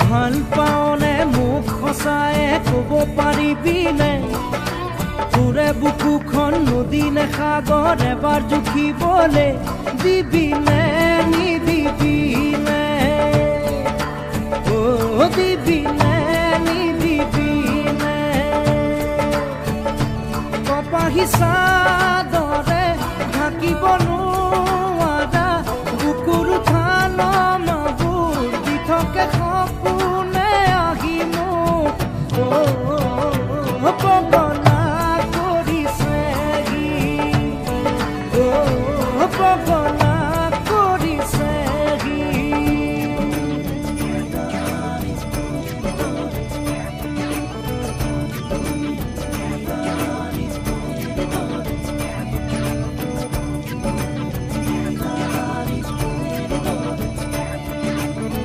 ভাল পাওনে মোক সঁচায়ে ক'ব পাৰিবিনে তোৰে বুকুখন নদী নে সাগৰ এবাৰ জুখিবলে দিবিনে নিদিবিনে দিবিনে নিদিবিনে কপাহী চাদৰে ঢাকিব নোৱাৰা বুকুৰ উঠা নমাবোৰ দি থাকে সপোন